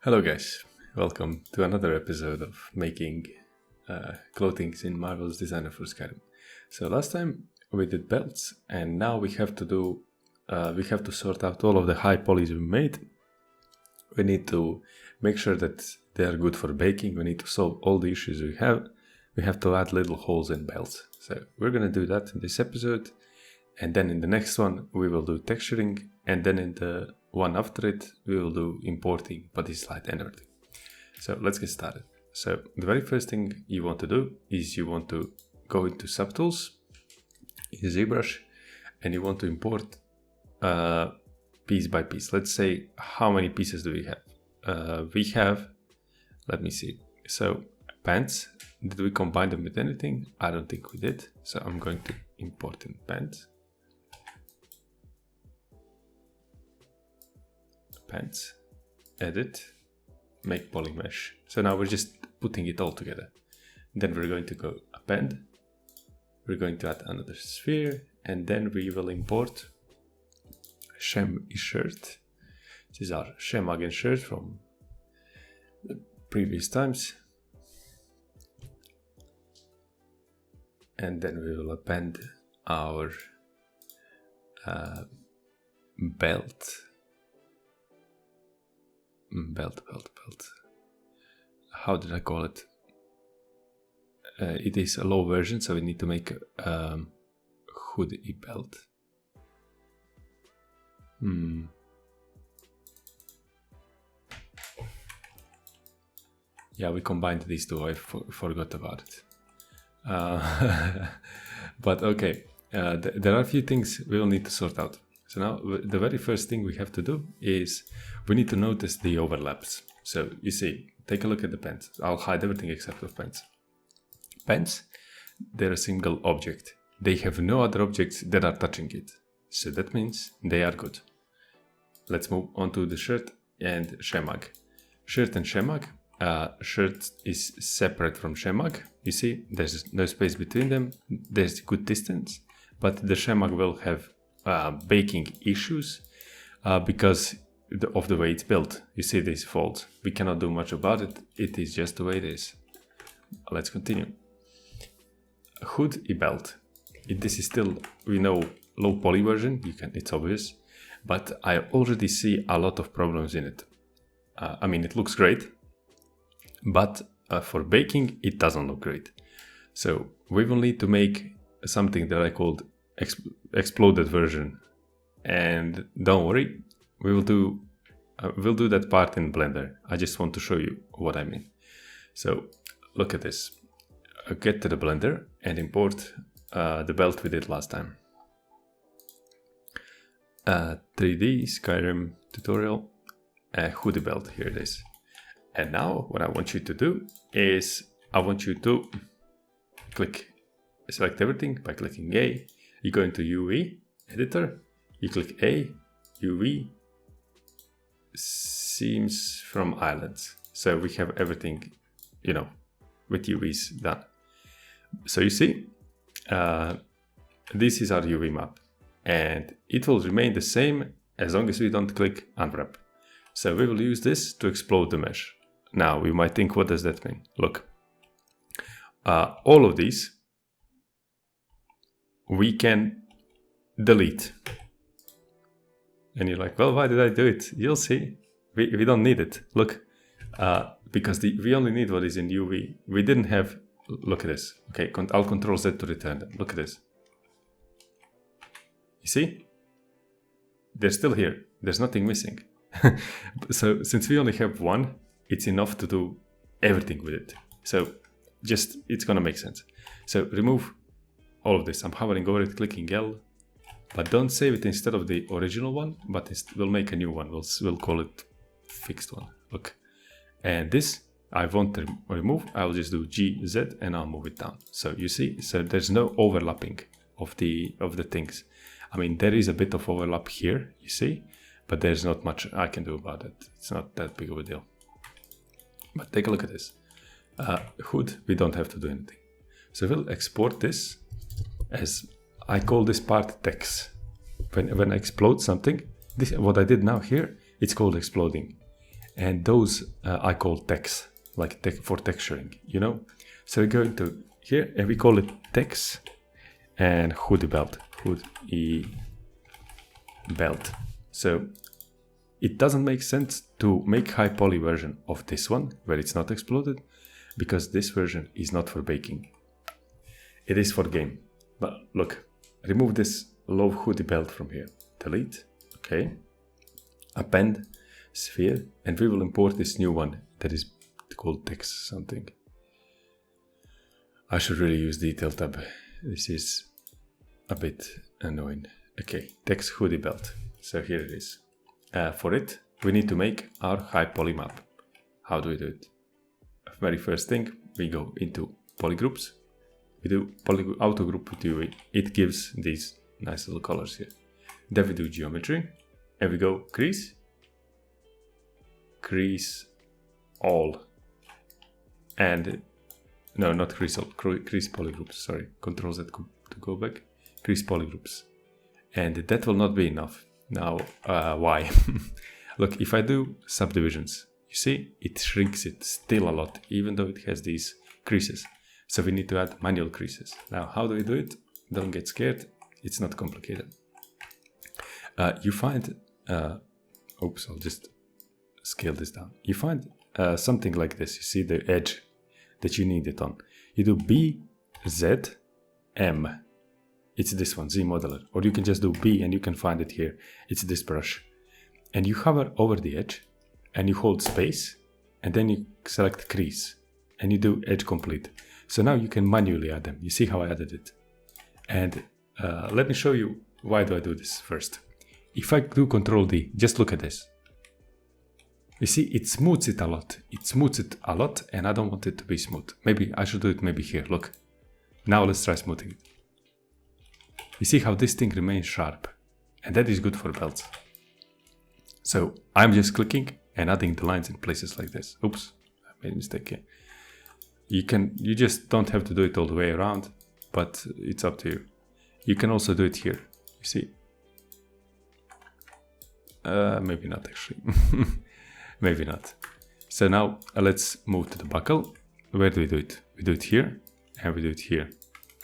Hello guys, welcome to another episode of making clothing in Marvel's Designer for Skyrim. So last time we did belts, and now we have to sort out all of the high polys we made. We need to make sure that they are good for baking. We need to solve all the issues we have. We have to add little holes in belts. So we're gonna do that in this episode, and then in the next one we will do texturing, and then in the one after it, we will do importing, body slide and everything. So let's get started. So the very first thing you want to do is you want to go into subtools in ZBrush, and you want to import piece by piece. Let's say, how many pieces do we have? We have, let me see. So pants, did we combine them with anything? I don't think we did. So I'm going to import in pants. Pants, edit, make poly mesh. So now we're just putting it all together. Then we're going to go append. We're going to add another sphere, and then we will import Shem shirt. This is our Shem again shirt from the previous times. And then we will append our belt. Belt. How did I call it? It is a low version, so we need to make a hoodie belt. Yeah, we combined these two. I forgot about it. But okay, there are a few things we will need to sort out. So now the very first thing we have to do is we need to notice the overlaps. So you see, take a look at the pants. I'll hide everything except for pants. Pants, they're a single object. They have no other objects that are touching it. So that means they are good. Let's move on to the shirt and shemag. Shirt and shemag. Shirt is separate from shemag. You see, there's no space between them. There's good distance, but the shemag will have baking issues because of the way it's built. You see these folds. We cannot do much about it. It is just the way it is. Let's continue. Hood belt. This is still, we know, low poly version. It's obvious, but I already see a lot of problems in it. I mean, it looks great, but for baking, it doesn't look great. So we will need to make something that I called exploded version, and don't worry, we'll do that part in Blender. I just want to show you what I mean. So look at this. Get to the Blender and import the belt we did last time. 3D Skyrim tutorial, hoodie belt. Here it is. And now what I want you to do is I want you to select everything by clicking A. You go into UV editor, you click A, UV, seams from islands. So we have everything, with UVs done. So you see, this is our UV map, and it will remain the same as long as we don't click unwrap. So we will use this to explode the mesh. Now we might think, what does that mean? Look, all of these we can delete. And you're like, well, why did I do it? You'll see. We don't need it. Look, because we only need what is in UV. We didn't have, look at this. Okay, I'll Control Z to return them. Look at this. You see? They're still here. There's nothing missing. So since we only have one, it's enough to do everything with it. So it's gonna make sense. So remove all of this. I'm hovering over it, clicking L, but don't save it instead of the original one, but we'll make a new one. We'll call it fixed one. Look, and this I want to remove. I'll just do G, Z, and I'll move it down. So you see, so there's no overlapping of the things. I mean, there is a bit of overlap here, you see, but there's not much I can do about it. It's not that big of a deal. But take a look at this. Hood, we don't have to do anything. So we'll export this as, I call this part text. When I explode something, this what I did now here, it's called exploding. And those I call text, like for texturing, you know? So we go into here and we call it text and hoodie belt, hoodie belt. So it doesn't make sense to make high poly version of this one where it's not exploded, because this version is not for baking. It is for game. But look, remove this low hoodie belt from here. Delete. Okay. Append sphere, and we will import this new one that is called text something. I should really use detail tab. This is a bit annoying. Okay, text hoodie belt. So here it is. For it, we need to make our high poly map. How do we do it? Very first thing, we go into polygroups. We do auto group with UV. It gives these nice little colors here. Then we do geometry, and we go crease all, and no, not crease all, crease polygroups. Sorry, Control Z to go back. Crease polygroups, and that will not be enough. Now, why? Look, if I do subdivisions, you see, it shrinks it still a lot, even though it has these creases. So we need to add manual creases. Now, how do we do it? Don't get scared. It's not complicated. You find, oops, I'll just scale this down. You find something like this. You see the edge that you need it on. You do B, Z, M. It's this one, Z modeler. Or you can just do B and you can find it here. It's this brush. And you hover over the edge and you hold space and then you select crease and you do edge complete. So now you can manually add them. You see how I added it. And let me show you why do I do this first. If I do Control D, just look at this. You see, it smooths it a lot. It smooths it a lot and I don't want it to be smooth. Maybe I should do it maybe here, look. Now let's try smoothing it. You see how this thing remains sharp, and that is good for belts. So I'm just clicking and adding the lines in places like this. Oops, I made a mistake here. You just don't have to do it all the way around, but it's up to you. You can also do it here. You see? Maybe not actually. Maybe not. So now let's move to the buckle. Where do we do it? We do it here and we do it here.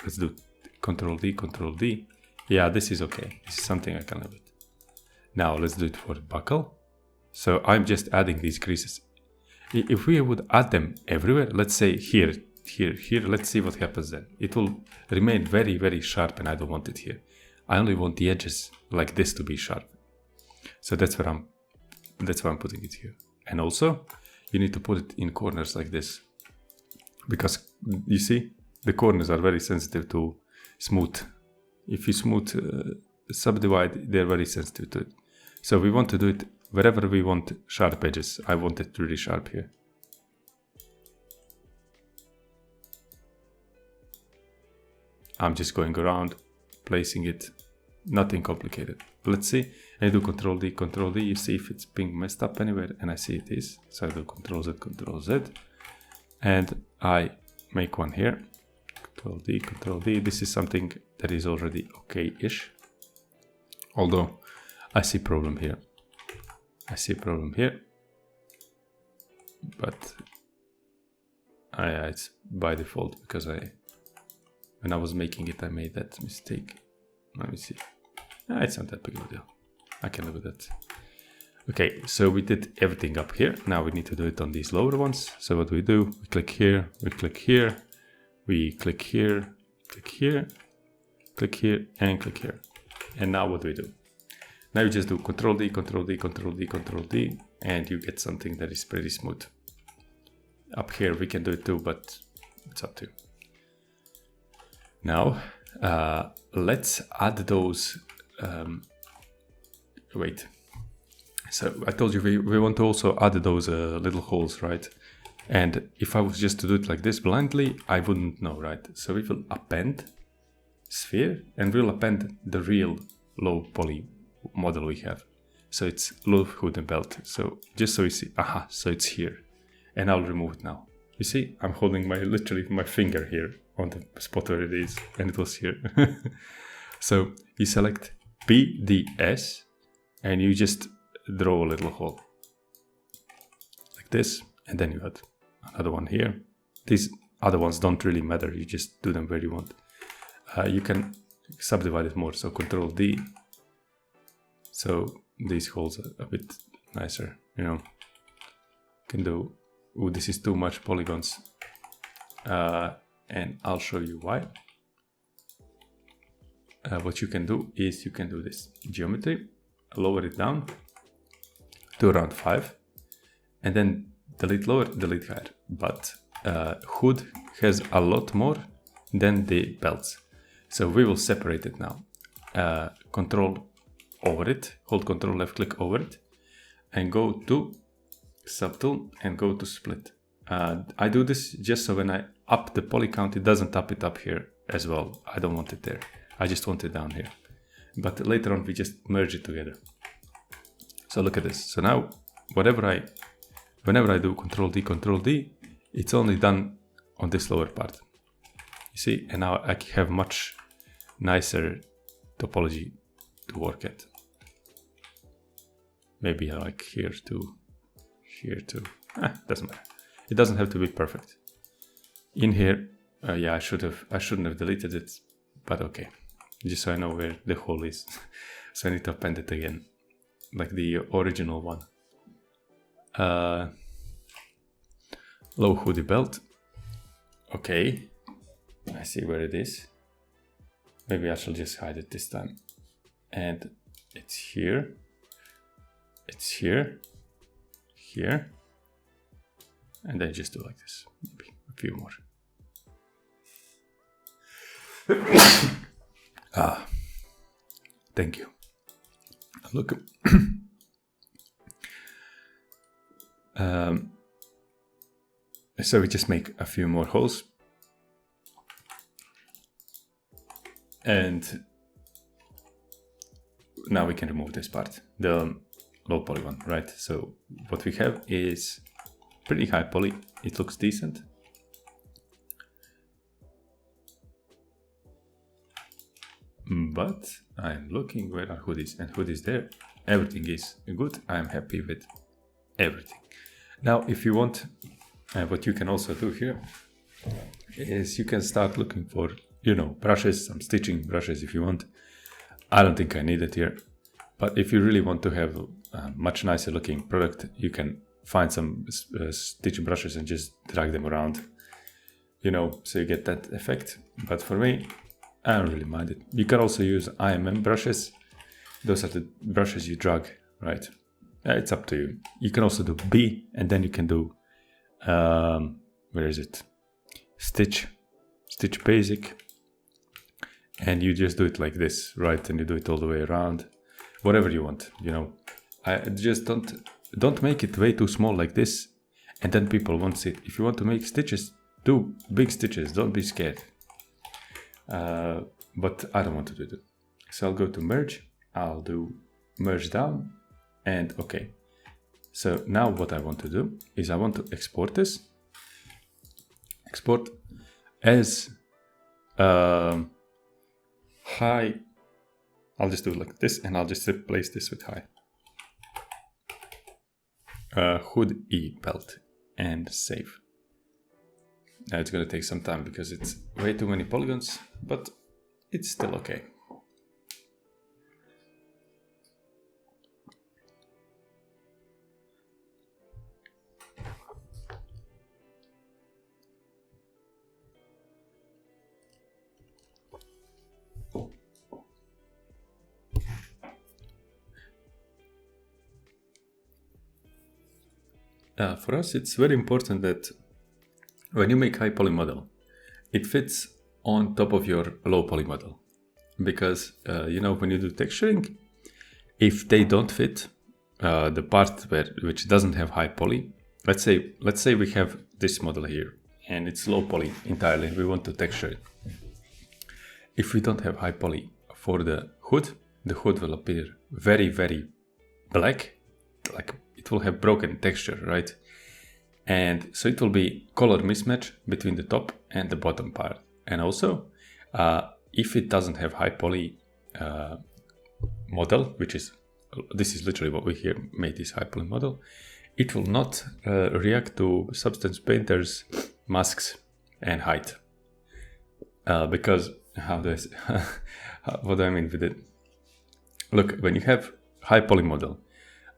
Let's do Control D, Control D. Yeah, this is okay. This is something I can live with. Now let's do it for the buckle. So I'm just adding these creases. If we would add them everywhere, let's say here, let's see what happens then. It will remain very, very sharp and I don't want it here. I only want the edges like this to be sharp. So that's why I'm putting it here. And also, you need to put it in corners like this. Because you see, the corners are very sensitive to smooth. If you smooth subdivide, they're very sensitive to it. So we want to do it wherever we want sharp edges. I want it really sharp here. I'm just going around, placing it, nothing complicated. Let's see, I do Control D, Control D, you see if it's being messed up anywhere, and I see it is. So I do Control Z, and I make one here. Control D, this is something that is already okay-ish. Although, I see problem here. But it's by default because when I was making it, I made that mistake. Let me see. It's not that big of a deal. I can live with that. Okay, so we did everything up here. Now we need to do it on these lower ones. So what do? We click here, we click here, we click here, click here, click here, and click here. And now what do? Now you just do Control D, Control D, Control D, Control D, and you get something that is pretty smooth. Up here we can do it too, but it's up to you. Now, let's add those, wait. So I told you we want to also add those little holes, right? And if I was just to do it like this blindly, I wouldn't know, right? So we will append sphere and we'll append the real low poly model we have. So it's low hood and belt. So just so you see, aha, so it's here. And I'll remove it now. You see, I'm holding literally my finger here on the spot where it is, and it was here. So you select BDS and you just draw a little hole. this, and then you add another one here. These other ones don't really matter, you just do them where you want. You can subdivide it more, so Control D, so these holes are a bit nicer, you know. Can do, oh, this is too much polygons, and I'll show you why. What you can do is you can do this geometry, lower it down to around 5, and then delete lower, delete higher. But hood has a lot more than the belts, so we will separate it now. Control over it, hold Control left click over it, and go to subtool and go to split. I do this just so when I up the poly count, it doesn't up it up here as well. I don't want it there. I just want it down here. But later on, we just merge it together. So look at this. So now, whenever I do Control D, it's only done on this lower part. You see, and now I have much nicer topology to work at. Maybe like here too, doesn't matter. It doesn't have to be perfect. In here, yeah, I shouldn't have deleted it, but okay. Just so I know where the hole is. So I need to append it again, like the original one. Low hoodie belt. Okay, I see where it is. Maybe I shall just hide it this time. And it's here. It's here. Here. And then just do like this. Maybe a few more. Thank you. Look. So we just make a few more holes. And now we can remove this part, the low poly one, right? So what we have is pretty high poly. It looks decent. But I'm looking where our hood is, and hood is there. Everything is good. I'm happy with everything. Now, if you want, what you can also do here is you can start looking for, you know, brushes, some stitching brushes if you want. I don't think I need it here, but if you really want to have a much nicer looking product, you can find some stitching brushes and just drag them around, you know, so you get that effect. But for me, I don't really mind it. You can also use IMM brushes. Those are the brushes you drag, right? It's up to you. You can also do B, and then you can do, where is it? Stitch basic. And you just do it like this, right? And you do it all the way around, whatever you want, you know. I just don't make it way too small like this, and then people won't see it. If you want to make stitches, do big stitches, don't be scared. But I don't want to do that. So I'll go to merge, I'll do merge down, and okay. So now what I want to do is I want to export this. Export as high. I'll just do it like this, and I'll just replace this with high. Hood E belt, and save. Now it's gonna take some time because it's way too many polygons, but it's still okay. For us, it's very important that when you make high poly model, it fits on top of your low poly model. Because, you know, when you do texturing, if they don't fit, the part which doesn't have high poly, let's say we have this model here, and it's low poly entirely, we want to texture it. If we don't have high poly for the hood will appear very, very black, like it will have broken texture, right? And so it will be color mismatch between the top and the bottom part. And also, if it doesn't have high poly model, this is literally what we here made this high poly model, it will not react to Substance Painter's masks and height. Because, what do I mean with it? Look, when you have high poly model,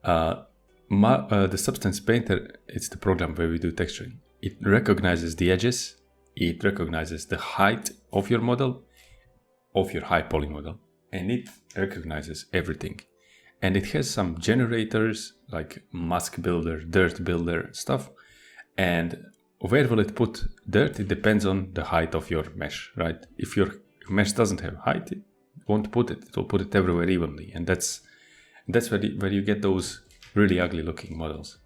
the Substance Painter, it's the program where we do texturing. It recognizes the edges, it recognizes the height of your model, of your high poly model, and it recognizes everything. And it has some generators like mask builder, dirt builder stuff. And where will it put dirt? It depends on the height of your mesh, right? If your mesh doesn't have height, it won't put it. It will put it everywhere evenly. And that's where you get those really ugly looking models.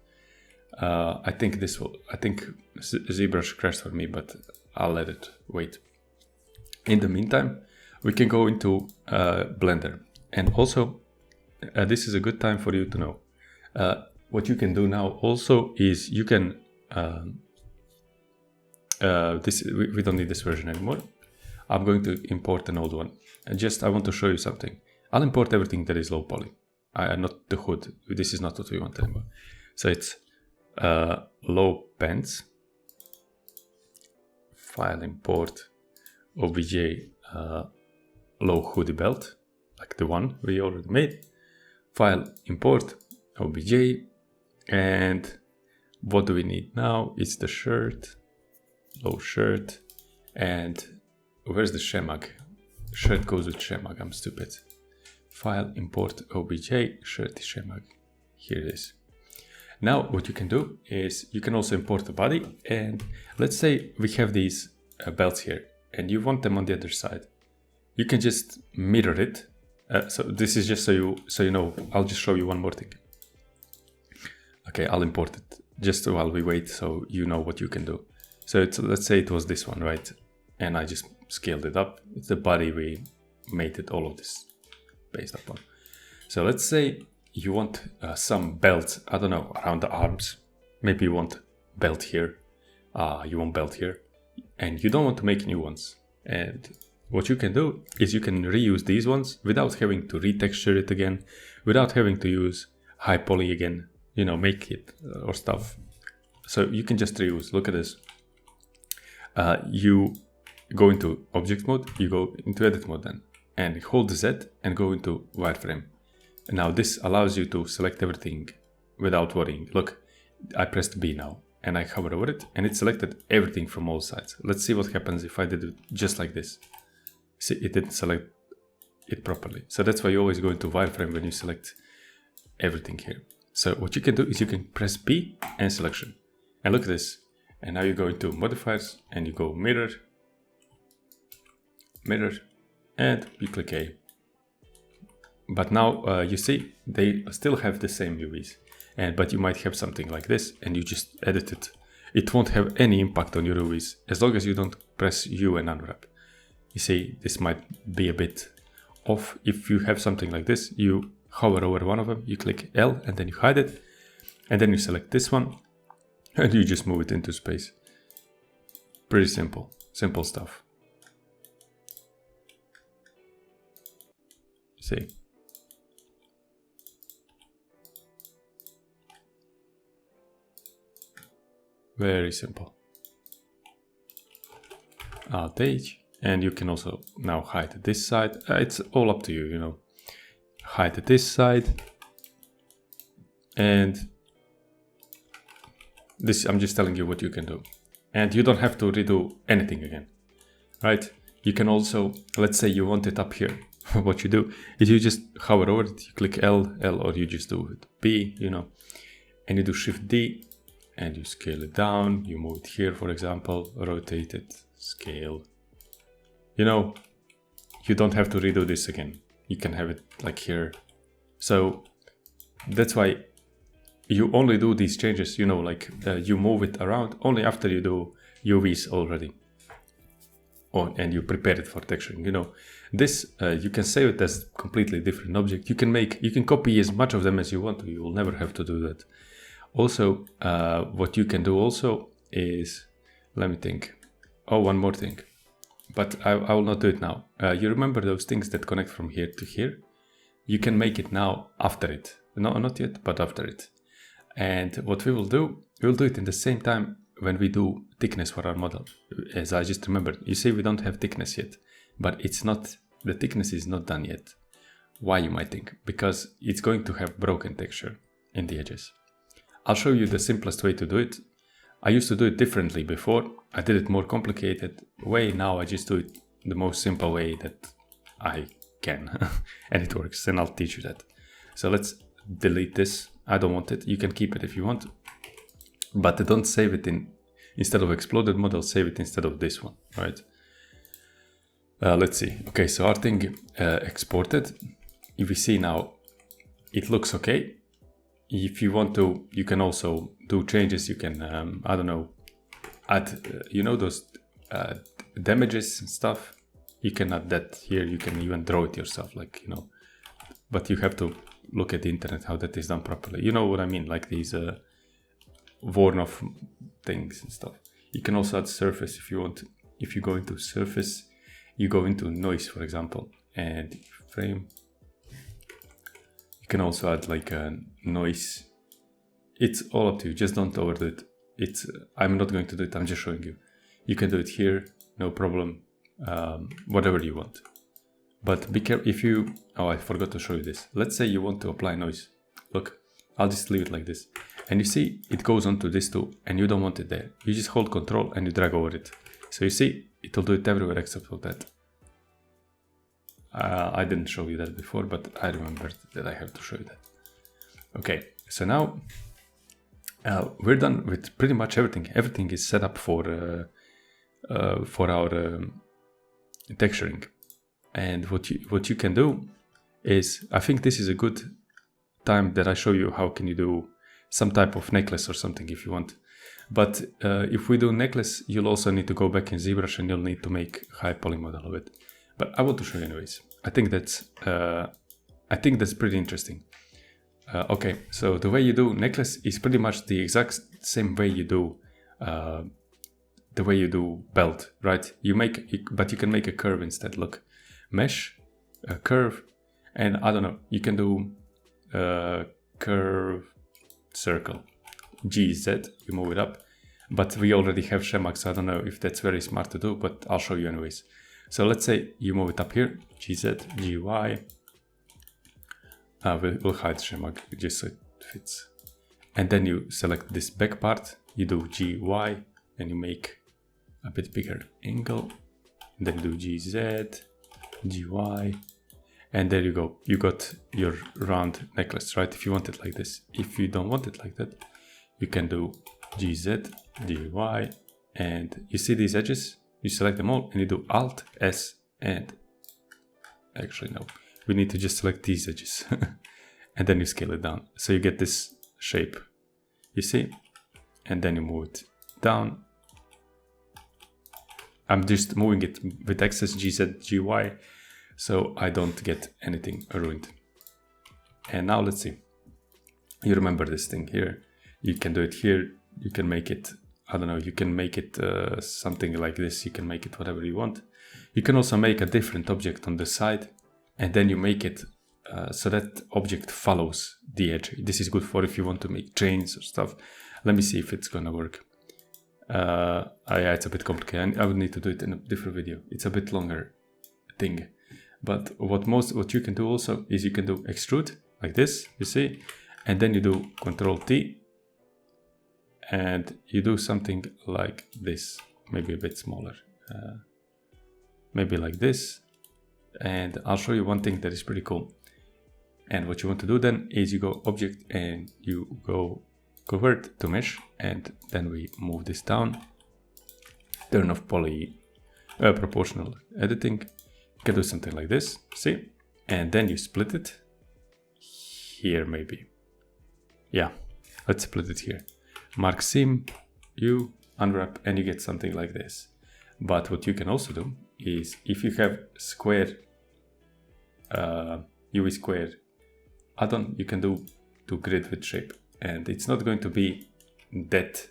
I think ZBrush crashed for me, but I'll let it wait. In the meantime, we can go into Blender. And also, this is a good time for you to know. What you can do now also is you can, we don't need this version anymore. I'm going to import an old one. I want to show you something. I'll import everything that is low poly. Not the hood. This is not what we want anymore. So it's low pens, file import, obj low hoodie belt, like the one we already made. File import obj, and what do we need now? It's the shirt, low shirt, and where's the shemag? Shirt goes with shemag. I'm stupid. File import obj shirt shemag. Here it is. Now what you can do is you can also import the body, and let's say we have these belts here and you want them on the other side. You can just mirror it. So this is just so you know. I'll just show you one more thing. Okay, I'll import it just while we wait so you know what you can do. So let's say it was this one, right? And I just scaled it up. It's the body we made it all of this based upon. So let's say you want some belt, I don't know, around the arms. Maybe you want belt here, you want belt here, and you don't want to make new ones. And what you can do is you can reuse these ones without having to retexture it again, without having to use high poly again, make it or stuff. So you can just reuse. Look at this. You go into object mode, you go into edit mode then, and hold Z and go into wireframe. And now this allows you to select everything without worrying. Look, I pressed B now and I hover over it and it selected everything from all sides. Let's see what happens if I did it just like this. See, it didn't select it properly. So that's why you always go into wireframe when you select everything here. So what you can do is you can press B and selection. And look at this. And now you go into modifiers and you go mirror, and you click A. But now you see they still have the same UVs, but you might have something like this and you just edit it. It won't have any impact on your UVs as long as you don't press U and unwrap. You see, this might be a bit off. If you have something like this, you hover over one of them, you click L and then you hide it, and then you select this one and you just move it into space. Pretty simple stuff. See. Very simple. Alt H, and you can also now hide this side. It's all up to you, Hide this side, and this I'm just telling you what you can do, and you don't have to redo anything again, right? You can also, let's say you want it up here. What you do is you just hover over it, you click L, or you just do it B, and you do Shift D. And you scale it down, you move it here, for example, rotate it, scale. You don't have to redo this again. You can have it like here. So that's why you only do these changes, you move it around only after you do UVs already. And you prepare it for texturing, This, you can save it as a completely different object. You can copy as much of them as you want to. You will never have to do that. Also, what you can do also is, let me think. Oh, one more thing, but I will not do it now. You remember those things that connect from here to here? You can make it now after it. No, not yet, but after it. And what we will do it in the same time when we do thickness for our model. As I just remembered, you see we don't have thickness yet, but the thickness is not done yet. Why, you might think? Because it's going to have broken texture in the edges. I'll show you the simplest way to do it. I used to do it differently before. I did it more complicated way. Now I just do it the most simple way that I can. And it works, and I'll teach you that. So let's delete this. I don't want it. You can keep it if you want. But don't save it instead of exploded model, save it instead of this one, right? Let's see. Okay, so our thing exported. If we see now, it looks okay. If you want to, you can also do changes. You can, I don't know, add, those damages and stuff. You can add that here. You can even draw it yourself, but you have to look at the internet how that is done properly. You know what I mean? Like these worn off things and stuff. You can also add surface if you want. If you go into surface, you go into noise, for example, and frame. You can also add like a noise. It's all up to you. Just don't overdo it. I'm not going to do it. I'm just showing you. You can do it here, no problem. Whatever you want. But be careful I forgot to show you this. Let's say you want to apply noise. Look, I'll just leave it like this. And you see, it goes onto this too, and you don't want it there. You just hold Control and you drag over it. So you see, it will do it everywhere except for that. I didn't show you that before, but I remembered that I have to show you that. Okay, so now we're done with pretty much everything. Everything is set up for our texturing. And what you can do is, I think this is a good time that I show you how can you do some type of necklace or something if you want. But if we do necklace, you'll also need to go back in ZBrush and you'll need to make high poly model of it. But I want to show you anyways. I think that's pretty interesting. Okay, so the way you do necklace is pretty much the exact same way you do belt, right? But you can make a curve instead. Look, mesh, a curve, and I don't know. You can do curve, circle, GZ. You move it up, but we already have Shemak, so I don't know if that's very smart to do. But I'll show you anyways. So let's say you move it up here, GZ, GY. We'll hide Shemak just so it fits. And then you select this back part, you do GY, and you make a bit bigger angle. And then you do GZ, GY, and there you go. You got your round necklace, right? If you want it like this. If you don't want it like that, you can do GZ, GY, and you see these edges? You select them all and you do Alt, S, and actually no, we need to just select these edges and then you scale it down. So you get this shape, you see, and then you move it down. I'm just moving it with access GZ, GY, so I don't get anything ruined. And now let's see. You remember this thing here. You can do it here. You can make it, I don't know, you can make it something like this. You can make it whatever you want. You can also make a different object on the side, and then you make it so that object follows the edge. This is good for if you want to make chains or stuff. Let me see if it's gonna work. Yeah, it's a bit complicated. I would need to do it in a different video. It's a bit longer thing. But what you can do also is you can do extrude like this, you see, and then you do Control T, and you do something like this, maybe a bit smaller, maybe like this. And I'll show you one thing that is pretty cool. And what you want to do then is you go object and you go convert to mesh, and then we move this down, turn off proportional editing. You can do something like this, see, and then you split it here, maybe. Yeah, let's split it here. Mark seam, you unwrap, and you get something like this. But what you can also do is, if you have square UV square add-on, you can do grid with shape, and it's not going to be that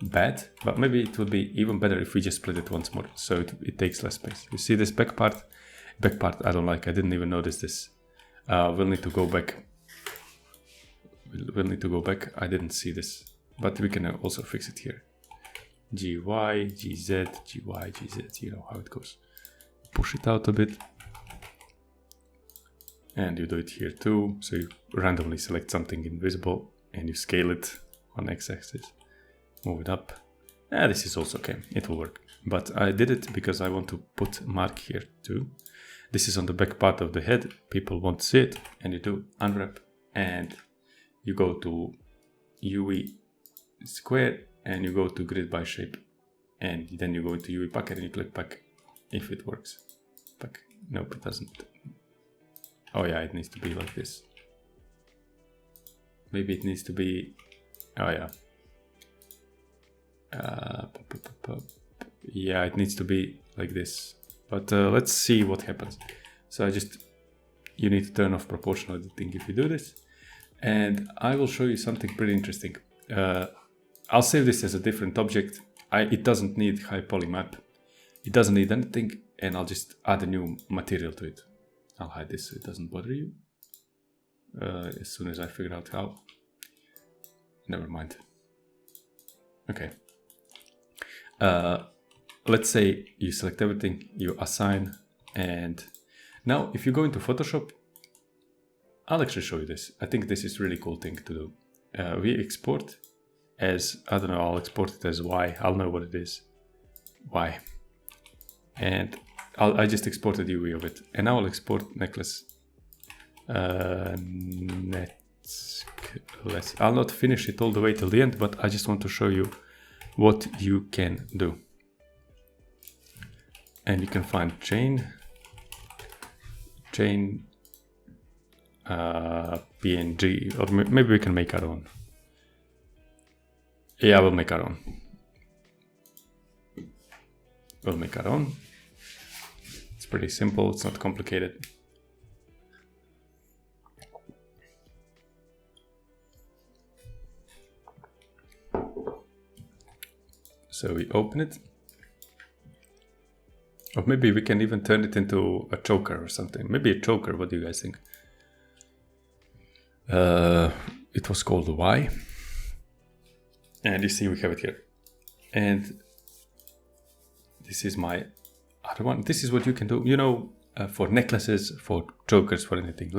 bad, but maybe it would be even better if we just split it once more, so it takes less space. You see this back part I don't like. I didn't even notice this. We'll need to go back we'll need to go back. I didn't see this, but we can also fix it here. GY, GZ, GY, GZ, you know how it goes. Push it out a bit. And you do it here too. So you randomly select something invisible and you scale it on x-axis. Move it up. This is also okay, it will work. But I did it because I want to put mark here too. This is on the back part of the head. People want to see it, and you do unwrap and you go to UE square and you go to grid by shape, and then you go into UE packet and you click pack if it works. Pack. Nope, it doesn't. Oh yeah, it needs to be like this. Maybe it needs to be. Oh yeah. Yeah, it needs to be like this. But let's see what happens. So you need to turn off proportional editing if you do this. And I will show you something pretty interesting. I'll save this as a different object. It doesn't need high poly map. It doesn't need anything, and I'll just add a new material to it. I'll hide this so it doesn't bother you. As soon as I figure out how. Never mind. Okay. Let's say you select everything, you assign, and now if you go into Photoshop, I'll actually show you this. I think this is a really cool thing to do. We export as, I don't know, I'll export it as Y. I'll know what it is. Y. And I just exported UE of it. And now I'll export necklace. Necklace. I'll not finish it all the way till the end, but I just want to show you what you can do. And you can find chain, PNG, or maybe we can make our own. Yeah, we'll make our own. We'll make our own. It's pretty simple, it's not complicated. So we open it. Or maybe we can even turn it into a choker or something. Maybe a choker, what do you guys think? It was called Y. And you see we have it here. And this is my other one. This is what you can do, you know, for necklaces, for chokers, for anything.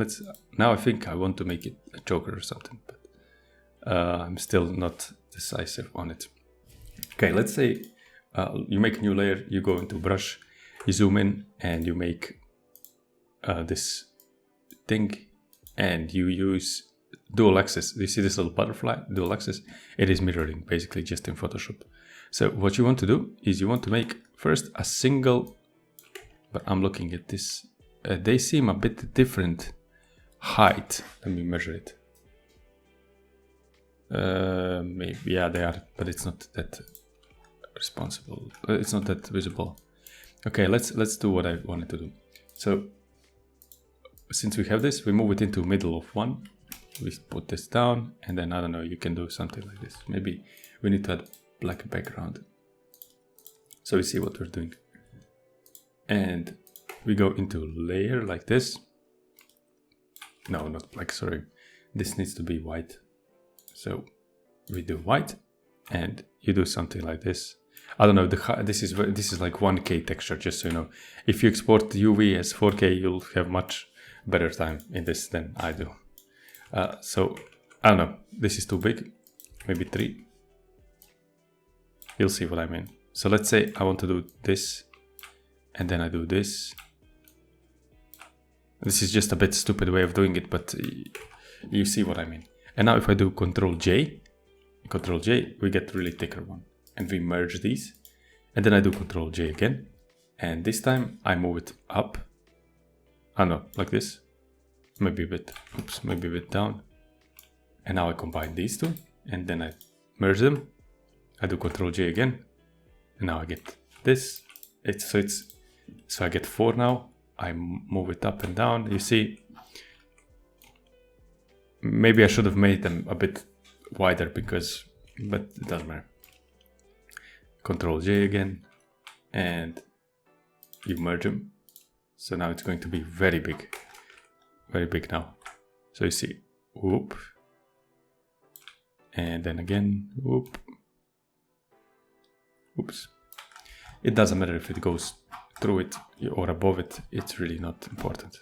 Now I think I want to make it a choker or something, but I'm still not decisive on it. Okay, let's say you make a new layer, you go into brush, you zoom in and you make this thing, and you use dual axis. You see this little butterfly, dual axis? It is mirroring basically just in Photoshop. So what you want to do is you want to make first a single, but I'm looking at this. They seem a bit different height. Let me measure it. Maybe, yeah, they are, but it's not that responsible. It's not that visible. Okay, let's do what I wanted to do. So since we have this, we move it into middle of one. We put this down, and then I don't know, you can do something like this. Maybe we need to add black background. So we see what we're doing. And we go into layer like this. No, not black, sorry. This needs to be white. So we do white, and you do something like this. I don't know, this is like 1K texture, just so you know. If you export UV as 4K, you'll have much better time in this than I do. So I don't know, this is too big, maybe 3. You'll see what I mean. So let's say I want to do this, and then I do this. This is just a bit stupid way of doing it, but you see what I mean. And now if I do Ctrl J, we get really thicker one. And we merge these. And then I do Ctrl J again. And this time I move it up. I don't know, like this. Maybe a bit, oops, maybe a bit down. And now I combine these two. And then I merge them. I do Ctrl J again. And now I get this. So I get 4 now. I move it up and down. You see, maybe I should have made them a bit wider but it doesn't matter. Ctrl J again, and you merge them. So now it's going to be very big now. So you see, whoop, and then again, whoop. Oops. It doesn't matter if it goes through it or above it, it's really not important.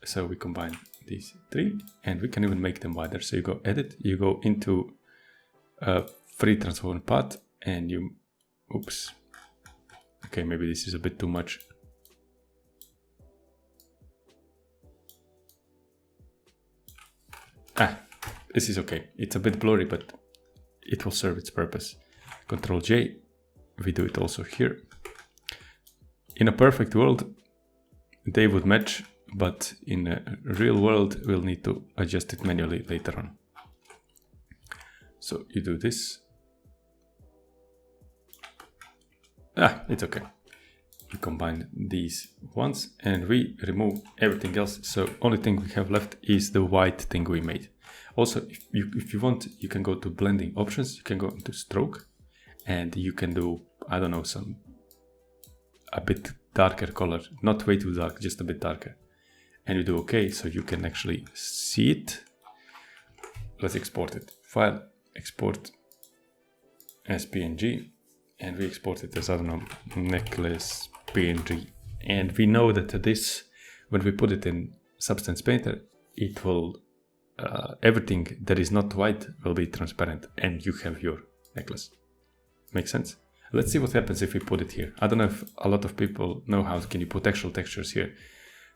So we combine these three, and we can even make them wider. So you go edit, you go into free transform path, and you, oops. Okay, maybe this is a bit too much. This is okay. It's a bit blurry, but it will serve its purpose. Control J, we do it also here. In a perfect world, they would match, but in a real world, we'll need to adjust it manually later on. So you do this. It's okay. We combine these ones and we remove everything else. So only thing we have left is the white thing we made. Also, if you want, you can go to blending options. You can go into stroke and you can do, I don't know, a bit darker color, not way too dark, just a bit darker. And you do okay, so you can actually see it. Let's export it. File, export as PNG, and we export it as, I don't know, necklace PNG. And we know that this, when we put it in Substance Painter, it will, everything that is not white will be transparent, and you have your necklace. Makes sense? Let's see what happens if we put it here. I don't know if a lot of people know how can you put actual textures here.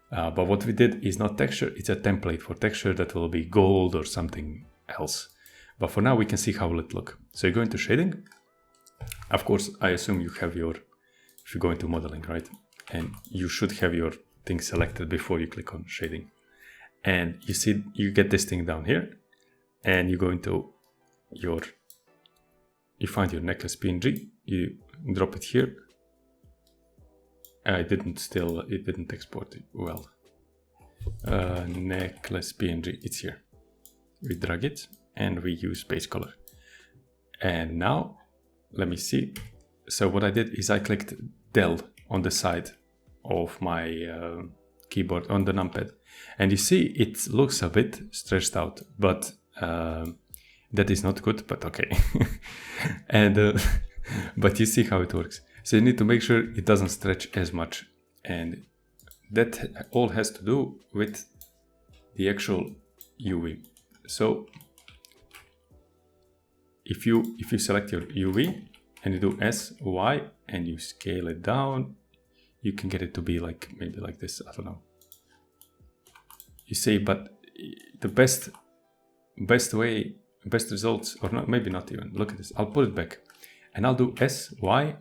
But what we did is not texture, it's a template for texture that will be gold or something else. But for now we can see how it will look. So you go into shading. Of course, I assume you have your, if you go into modeling, right? And you should have your thing selected before you click on shading. And you see, you get this thing down here and you go into your, you find your necklace PNG, you drop it here. It didn't export it well. Necklace PNG, it's here. We drag it and we use base color. And now, let me see. So what I did is I clicked del on the side of my keyboard on the numpad. And you see, it looks a bit stretched out, but that is not good, but okay. And but you see how it works. So you need to make sure it doesn't stretch as much. And that all has to do with the actual UV. So if you select your UV and you do S, Y, and you scale it down, you can get it to be like, maybe like this, I don't know. You see, but the best way, best results, or not, maybe not even, look at this, I'll put it back. And I'll do SY,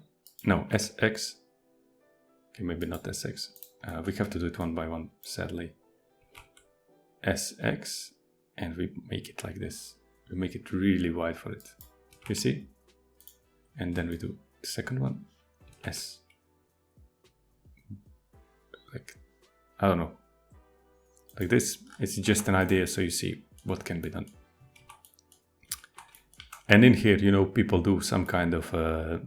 no, SX. Okay, maybe not SX. We have to do it one by one, sadly. SX, and we make it like this. We make it really wide for it. You see? And then we do the second one, S. Like, I don't know. Like this. It's just an idea so you see what can be done. And in here, you know, people do some kind of a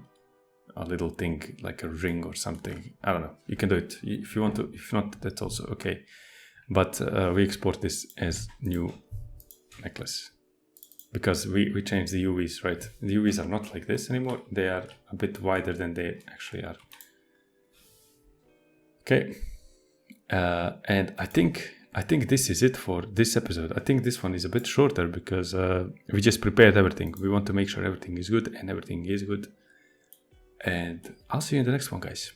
little thing like a ring or something. I don't know. You can do it if you want to. If not, that's also okay. But we export this as new necklace because we changed the UVs, right? The UVs are not like this anymore. They are a bit wider than they actually are. Okay. And I think this is it for this episode. I think this one is a bit shorter because we just prepared everything. We want to make sure everything is good, and everything is good. And I'll see you in the next one, guys.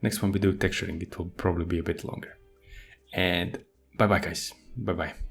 Next one we do texturing. It will probably be a bit longer. And bye-bye, guys. Bye-bye.